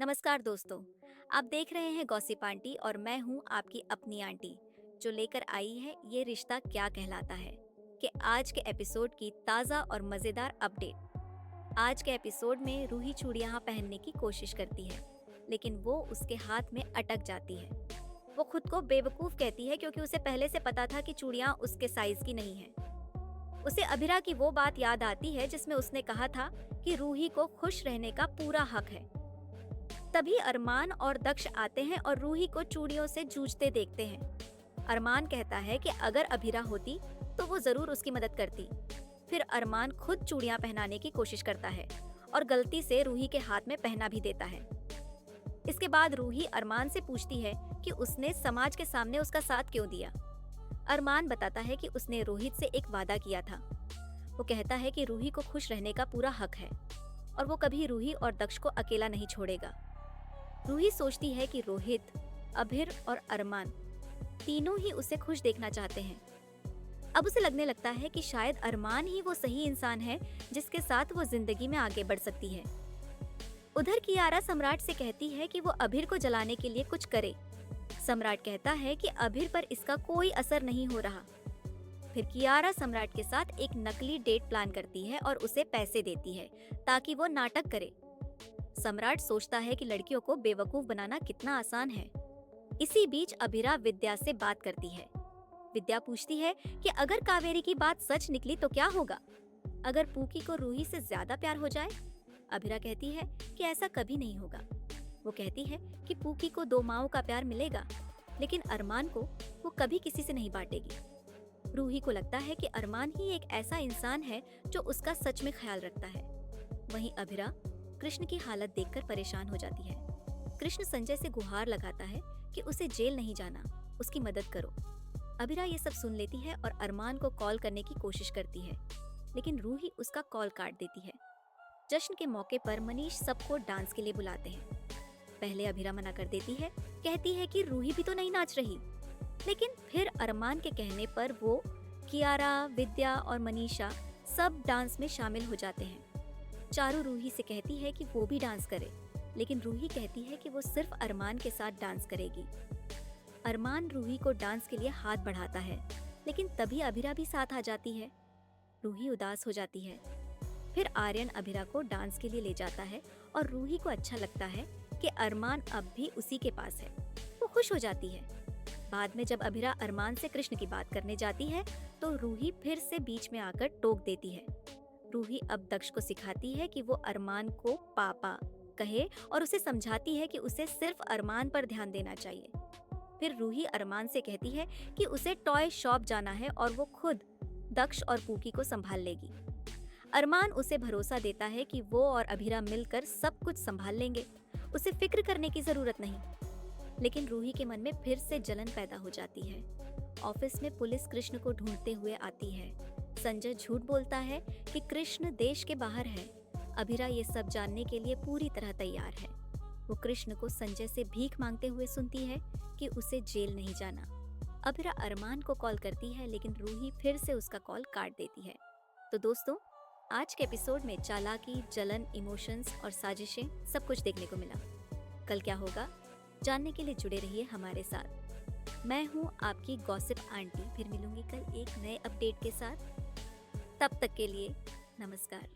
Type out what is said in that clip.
नमस्कार दोस्तों। आप देख रहे हैं गॉसिप आंटी और मैं हूं आपकी अपनी आंटी, जो लेकर आई है ये रिश्ता क्या कहलाता है कि आज के एपिसोड की ताज़ा और मज़ेदार अपडेट। आज के एपिसोड में रूही चूड़ियां पहनने की कोशिश करती है, लेकिन वो उसके हाथ में अटक जाती है। वो खुद को बेवकूफ़ कहती है क्योंकि उसे पहले से पता था कि चूड़ियां उसके साइज की नहीं है। उसे अभिरा की वो बात याद आती है जिसमें उसने कहा था कि रूही को खुश रहने का पूरा हक है। तभी अरमान और दक्ष आते हैं और रूही को चूड़ियों से जूझते देखते हैं। अरमान कहता है कि अगर अभिरा होती तो वो जरूर उसकी मदद करती। फिर अरमान खुद चूड़ियां पहनाने की कोशिश करता है और गलती से रूही के हाथ में पहना भी देता है। इसके बाद रूही अरमान से पूछती है कि उसने समाज के सामने उसका साथ क्यों दिया। अरमान बताता है कि उसने रोहित से एक वादा किया था। वो कहता है कि रूही को खुश रहने का पूरा हक है और वो कभी रूही और दक्ष को अकेला नहीं छोड़ेगा। रूही सोचती है कि रोहित, अभिर और अरमान तीनों ही उसे खुश देखना चाहते हैं। अब उसे लगने लगता है कि शायद अरमान ही वो सही इंसान है जिसके साथ वो जिंदगी में आगे बढ़ सकती है। उधर कियारा सम्राट से कहती है कि वो अभिर को जलाने के लिए कुछ करे। सम्राट कहता है कि अभिर पर इसका कोई असर नहीं हो रहा। फिर कियारा सम्राट के साथ एक नकली डेट प्लान करती है और उसे पैसे देती है ताकि वो नाटक करे। सम्राट सोचता है कि लड़कियों को बेवकूफ बनाना कितना आसान है। इसी बीच अभिरा विद्या से बात करती है। विद्या पूछती है कि अगर कावेरी की बात सच निकली तो क्या होगा, अगर पूकी को रूही से ज्यादा प्यार हो जाए। अभिरा कहती है कि ऐसा कभी नहीं होगा। वो कहती है कि पूकी को दो माओं का प्यार मिलेगा, लेकिन अरमान को वो कभी किसी से नहीं बांटेगी। रूही को लगता है कि अरमान ही एक ऐसा इंसान है जो उसका सच में ख्याल रखता है। वहीं अभिरा कृष्ण की हालत देखकर परेशान हो जाती है। कृष्ण संजय से गुहार लगाता है कि उसे जेल नहीं जाना, उसकी मदद करो। अभिरा ये सब सुन लेती है और अरमान को कॉल करने की कोशिश करती है, लेकिन रूही उसका कॉल काट देती है। जश्न के मौके पर मनीष सबको डांस के लिए बुलाते हैं। पहले अभिरा मना कर देती है, कहती है कि रूही भी तो नहीं नाच रही, लेकिन फिर अरमान के कहने पर वो, कियारा, विद्या और मनीषा सब डांस में शामिल हो जाते हैं। चारू रूही से कहती है कि वो भी डांस करे, लेकिन रूही कहती है कि वो सिर्फ अरमान के साथ डांस करेगी। अरमान रूही को डांस के लिए हाथ बढ़ाता है, लेकिन तभी अभिरा भी साथ आ जाती है। रूही उदास हो जाती है। फिर आर्यन अभिरा को डांस के लिए ले जाता है और रूही को अच्छा लगता है कि अरमान अब भी उसी के पास है। वो खुश हो जाती है। बाद में जब अभिरा अरमान से कृष्ण की बात करने जाती है तो रूही फिर से बीच में आकर टोक देती है। रूही अब दक्ष को सिखाती है कि वो अरमान को पापा कहे और उसे समझाती है कि उसे सिर्फ अरमान पर ध्यान देना चाहिए। फिर रूही अरमान से कहती है कि उसे टॉय शॉप जाना है और वो खुद दक्ष और पूकी को संभाल लेगी। अरमान उसे भरोसा देता है कि वो और अभिरा मिलकर सब कुछ संभाल लेंगे, उसे फिक्र करने की जरूरत नहीं। लेकिन रूही के मन में फिर से जलन पैदा हो जाती है। ऑफिस में पुलिस कृष्ण को ढूंढते हुए आती है। संजय झूठ बोलता है कि कृष्ण देश के बाहर है। अभिरा ये सब जानने के लिए पूरी तरह तैयार है। वो कृष्ण को संजय से भीख मांगते हुए सुनती है कि उसे जेल नहीं जाना। अभिरा अरमान को कॉल करती है, लेकिन रूही फिर से उसका कॉल काट देती है। तो दोस्तों, आज के एपिसोड में चालाकी, जलन, इमोशंस और साजिशें सब कुछ देखने को मिला। कल क्या होगा जानने के लिए जुड़े रहिए हमारे साथ। मैं हूँ आपकी गॉसिप आंटी। फिर मिलूंगी कल एक नए अपडेट के साथ। तब तक के लिए नमस्कार।